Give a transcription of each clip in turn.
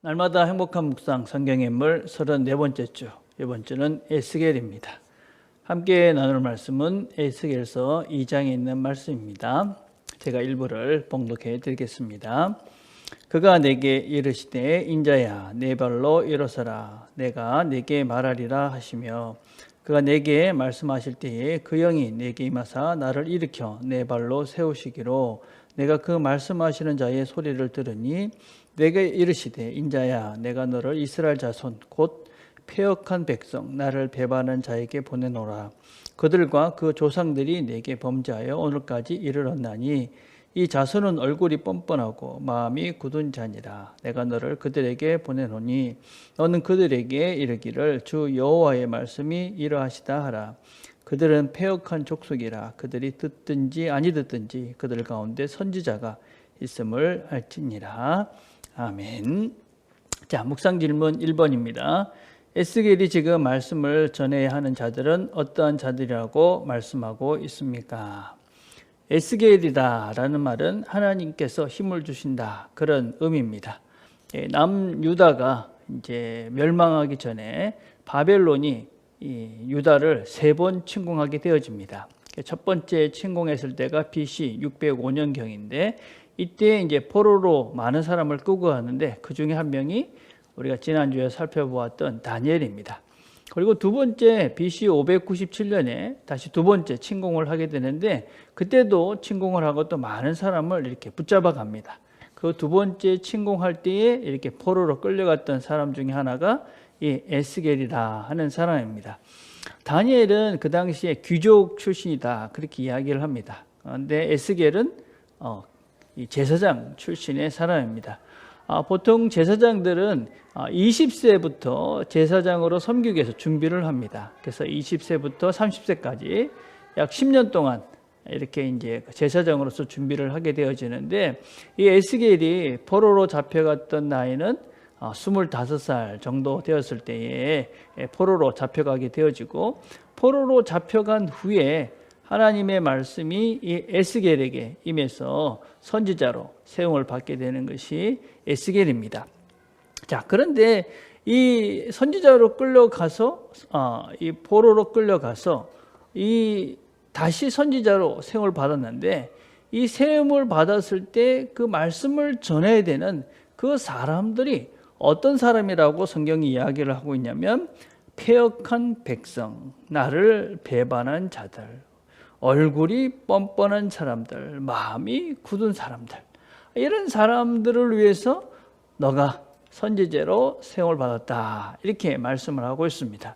날마다 행복한 묵상 성경의 인물 34번째 주, 이번 주는 에스겔입니다. 함께 나눌 말씀은 에스겔서 2장에 있는 말씀입니다. 제가 일부를 봉독해 드리겠습니다. 그가 내게 이르시되 인자야 내 발로 일어서라 내가 내게 말하리라 하시며 그가 내게 말씀하실 때에 그 영이 내게 임하사 나를 일으켜 내 발로 세우시기로 내가 그 말씀하시는 자의 소리를 들으니 내게 이르시되 인자야 내가 너를 이스라엘 자손 곧 패역한 백성 나를 배반한 자에게 보내노라. 그들과 그 조상들이 내게 범죄하여 오늘까지 이르렀나니 이 자손은 얼굴이 뻔뻔하고 마음이 굳은 자니라. 내가 너를 그들에게 보내노니 너는 그들에게 이르기를 주 여호와의 말씀이 이러하시다 하라. 그들은 패역한 족속이라. 그들이 듣든지 아니 듣든지 그들 가운데 선지자가 있음을 알지니라. 아멘. 자, 묵상 질문 1번입니다. 에스겔이 지금 말씀을 전해야 하는 자들은 어떠한 자들이라고 말씀하고 있습니까? 에스겔이다라는 말은 하나님께서 힘을 주신다 그런 의미입니다. 남유다가 이제 멸망하기 전에 바벨론이 이 유다를 3번 침공하게 되어집니다. 첫 번째 침공했을 때가 BC 605년경인데 이때 이제 포로로 많은 사람을 끌고 가는데 그 중에 한 명이 우리가 지난주에 살펴보았던 다니엘입니다. 그리고 두 번째 BC 597년에 다시 두 번째 침공을 하게 되는데 그때도 침공을 하고 또 많은 사람을 이렇게 붙잡아 갑니다. 그 두 번째 침공할 때에 이렇게 포로로 끌려갔던 사람 중에 하나가 이 에스겔이라 하는 사람입니다. 다니엘은 그 당시에 귀족 출신이다 그렇게 이야기를 합니다. 그런데 에스겔은 이 제사장 출신의 사람입니다. 보통 제사장들은 20세부터 제사장으로 섬기기 위해서 준비를 합니다. 그래서 20세부터 30세까지 약 10년 동안 이렇게 이제 제사장으로서 준비를 하게 되어지는데 이 에스겔이 포로로 잡혀갔던 나이는 25살 정도 되었을 때에 포로로 잡혀가게 되어지고 포로로 잡혀간 후에 하나님의 말씀이 이 에스겔에게 임해서 선지자로 세움을 받게 되는 것이 에스겔입니다. 자, 그런데 이 선지자로 끌려가서 이 포로로 끌려가서 이 다시 선지자로 세움을 받았는데 이 세움을 받았을 때 그 말씀을 전해야 되는 그 사람들이 어떤 사람이라고 성경이 이야기를 하고 있냐면 패역한 백성, 나를 배반한 자들, 얼굴이 뻔뻔한 사람들, 마음이 굳은 사람들, 이런 사람들을 위해서 너가 선지자로 세움을 받았다 이렇게 말씀을 하고 있습니다.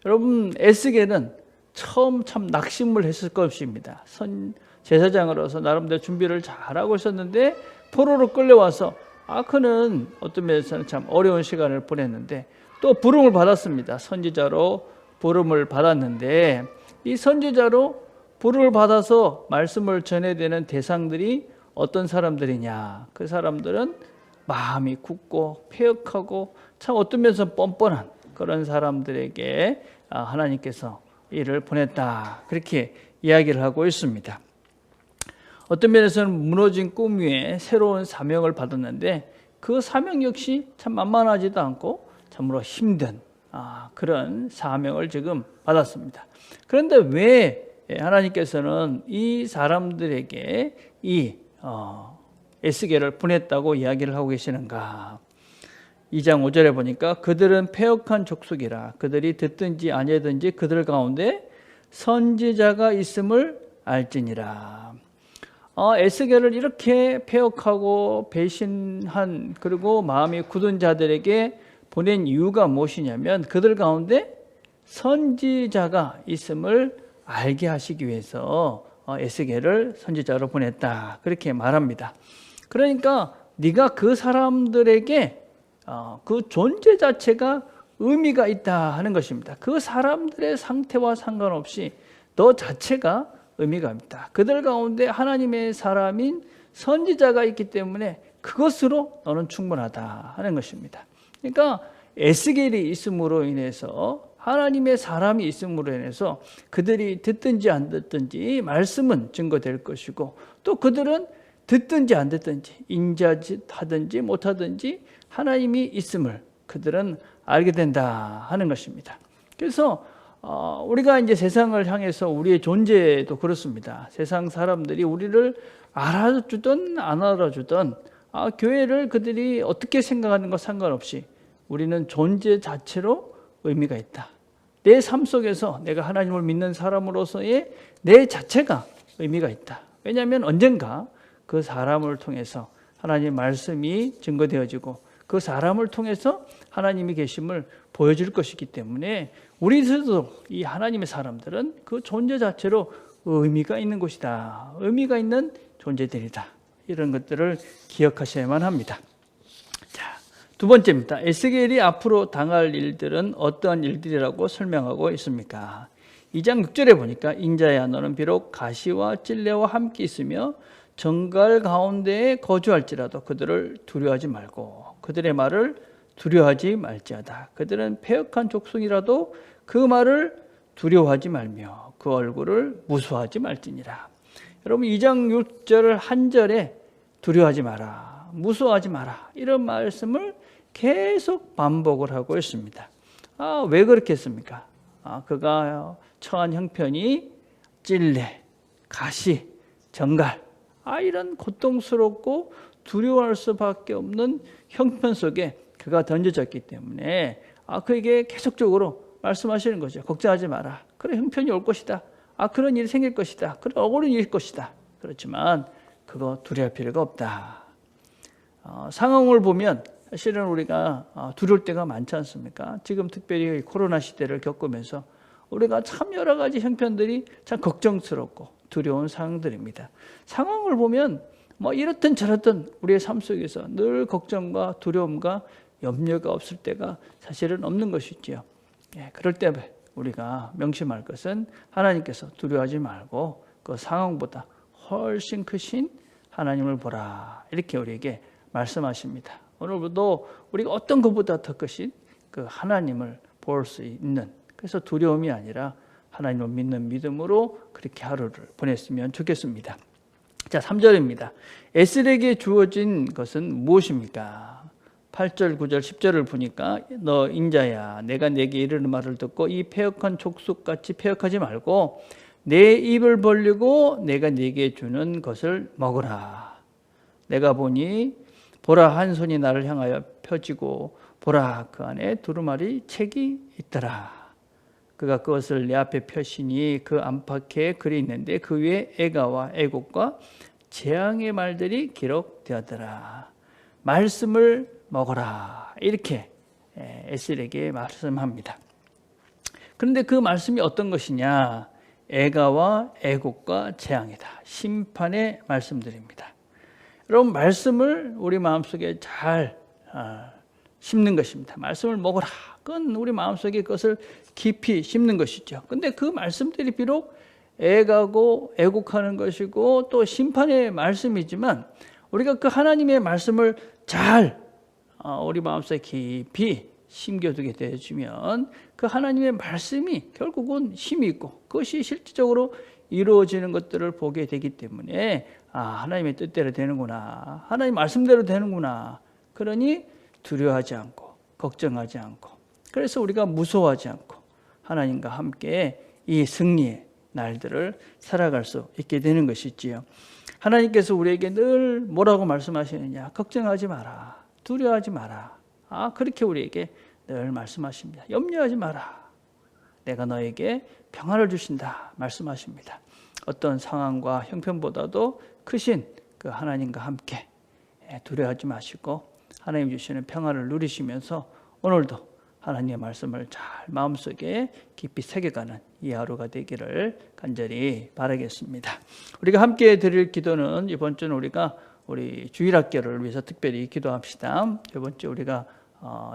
여러분, 에스겔은 처음 참 낙심을 했을 것입니다. 제사장으로서 나름대로 준비를 잘하고 있었는데 포로로 끌려와서 그는 어떤 면에서는 참 어려운 시간을 보냈는데 또 부름을 받았습니다. 선지자로 부름을 받았는데 이 선지자로 부름을 받아서 말씀을 전해야 되는 대상들이 어떤 사람들이냐? 그 사람들은 마음이 굳고 패역하고 참 어떤 면에서 뻔뻔한 그런 사람들에게 하나님께서 이를 보냈다 그렇게 이야기를 하고 있습니다. 어떤 면에서는 무너진 꿈 위에 새로운 사명을 받았는데 그 사명 역시 참 만만하지도 않고 참으로 힘든 그런 사명을 지금 받았습니다. 그런데 왜 하나님께서는 이 사람들에게 이 에스겔을 보냈다고 이야기를 하고 계시는가? 2장 5절에 보니까 그들은 패역한 족속이라. 그들이 듣든지 아니든지 그들 가운데 선지자가 있음을 알지니라. 에스겔을 이렇게 패역하고 배신한 그리고 마음이 굳은 자들에게 보낸 이유가 무엇이냐면 그들 가운데 선지자가 있음을 알게 하시기 위해서 에스겔을 선지자로 보냈다 그렇게 말합니다. 그러니까 네가 그 사람들에게 그 존재 자체가 의미가 있다 하는 것입니다. 그 사람들의 상태와 상관없이 너 자체가 의미가 있다. 그들 가운데 하나님의 사람인 선지자가 있기 때문에 그것으로 너는 충분하다 하는 것입니다. 그러니까 에스겔이 있음으로 인해서 하나님의 사람이 있음으로 인해서 그들이 듣든지 안 듣든지 말씀은 증거될 것이고 또 그들은 듣든지 안 듣든지 인자하든지 못하든지 하나님이 있음을 그들은 알게 된다 하는 것입니다. 그래서 우리가 이제 세상을 향해서 우리의 존재도 그렇습니다. 세상 사람들이 우리를 알아주든 안 알아주든 교회를 그들이 어떻게 생각하는 것 상관없이 우리는 존재 자체로 의미가 있다. 내 삶 속에서 내가 하나님을 믿는 사람으로서의 내 자체가 의미가 있다. 왜냐하면 언젠가 그 사람을 통해서 하나님의 말씀이 증거되어지고 그 사람을 통해서 하나님이 계심을 보여줄 것이기 때문에 우리들도 이 하나님의 사람들은 그 존재 자체로 의미가 있는 곳이다. 의미가 있는 존재들이다. 이런 것들을 기억하셔야만 합니다. 자, 두 번째입니다. 에스겔이 앞으로 당할 일들은 어떠한 일들이라고 설명하고 있습니까? 2장 6절에 보니까 인자야 너는 비록 가시와 찔레와 함께 있으며 정갈 가운데에 거주할지라도 그들을 두려워하지 말고 그들의 말을 두려워하지 말지어다. 그들은 패역한 족속이라도 그 말을 두려워하지 말며 그 얼굴을 무수하지 말지니라. 여러분 2장 6절 한 절에 두려워하지 마라, 무수하지 마라 이런 말씀을 계속 반복을 하고 있습니다. 왜 그렇게 했습니까? 그가 처한 형편이 찔레, 가시, 정갈 이런 고통스럽고 두려워할 수밖에 없는 형편 속에 그가 던져졌기 때문에 그에게 계속적으로 말씀하시는 거죠. 걱정하지 마라. 그래 형편이 올 것이다. 그런 일이 생길 것이다. 그래 억울한 일일 것이다. 그렇지만 그거 두려워할 필요가 없다. 상황을 보면 사실은 우리가 두려울 때가 많지 않습니까? 지금 특별히 코로나 시대를 겪으면서 우리가 참 여러 가지 형편들이 참 걱정스럽고 두려운 상황들입니다. 상황을 보면 이렇든 저렇든 우리의 삶 속에서 늘 걱정과 두려움과 염려가 없을 때가 사실은 없는 것이지요. 그럴 때 우리가 명심할 것은 하나님께서 두려워하지 말고 그 상황보다 훨씬 크신 하나님을 보라 이렇게 우리에게 말씀하십니다. 오늘도 우리가 어떤 것보다 더 크신 그 하나님을 볼 수 있는 그래서 두려움이 아니라 하나님을 믿는 믿음으로 그렇게 하루를 보냈으면 좋겠습니다. 자, 3절입니다. 에스겔에게 주어진 것은 무엇입니까? 8절, 9절, 10절을 보니까 너 인자야 내가 내게 이르는 말을 듣고 이 패역한 족속같이 패역하지 말고 내 입을 벌리고 내가 네게 주는 것을 먹으라. 내가 보니 보라 한 손이 나를 향하여 펴지고 보라 그 안에 두루마리 책이 있더라. 그가 그것을 내 앞에 펴시니 그 안팎에 글이 있는데 그 위에 애가와 애곡과 재앙의 말들이 기록되었더라. 말씀을 먹어라 이렇게 에스겔에게 말씀합니다. 그런데 그 말씀이 어떤 것이냐? 애가와 애곡과 재앙이다. 심판의 말씀들입니다. 여러분 말씀을 우리 마음속에 잘 심는 것입니다. 말씀을 먹어라. 그건 우리 마음속에 그것을 깊이 심는 것이죠. 근데 그 말씀들이 비록 애가고 애곡하는 것이고 또 심판의 말씀이지만 우리가 그 하나님의 말씀을 잘 우리 마음속에 깊이 심겨두게 되어주면 그 하나님의 말씀이 결국은 힘이 있고 그것이 실질적으로 이루어지는 것들을 보게 되기 때문에 하나님의 뜻대로 되는구나. 하나님 말씀대로 되는구나. 그러니 두려워하지 않고 걱정하지 않고 그래서 우리가 무서워하지 않고 하나님과 함께 이 승리의 날들을 살아갈 수 있게 되는 것이지요. 하나님께서 우리에게 늘 뭐라고 말씀하시느냐? 걱정하지 마라. 두려워하지 마라. 그렇게 우리에게 늘 말씀하십니다. 염려하지 마라. 내가 너에게 평안을 주신다. 말씀하십니다. 어떤 상황과 형편보다도 크신 그 하나님과 함께 두려워하지 마시고 하나님 주시는 평안을 누리시면서 오늘도 하나님의 말씀을 잘 마음속에 깊이 새겨가는 이 하루가 되기를 간절히 바라겠습니다. 우리가 함께 드릴 기도는 이번 주는 우리가 우리 주일학교를 위해서 특별히 기도합시다. 이번 주 우리가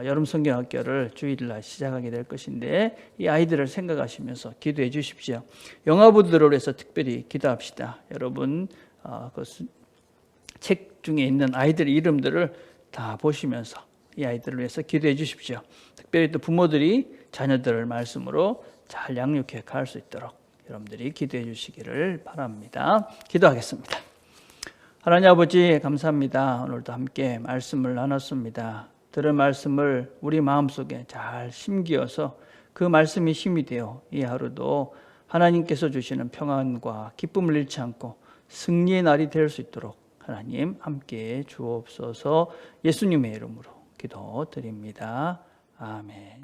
여름 성경학교를 주일날 시작하게 될 것인데 이 아이들을 생각하시면서 기도해 주십시오. 영아부들을 위해서 특별히 기도합시다. 여러분 책 중에 있는 아이들의 이름들을 다 보시면서 이 아이들을 위해서 기도해 주십시오. 특별히 또 부모들이 자녀들을 말씀으로 잘 양육해 갈 수 있도록 여러분들이 기도해 주시기를 바랍니다. 기도하겠습니다. 하나님 아버지 감사합니다. 오늘도 함께 말씀을 나눴습니다. 들은 말씀을 우리 마음속에 잘 심기어서 그 말씀이 힘이 되어 이 하루도 하나님께서 주시는 평안과 기쁨을 잃지 않고 승리의 날이 될 수 있도록 하나님 함께 주옵소서. 예수님의 이름으로 기도드립니다. 아멘.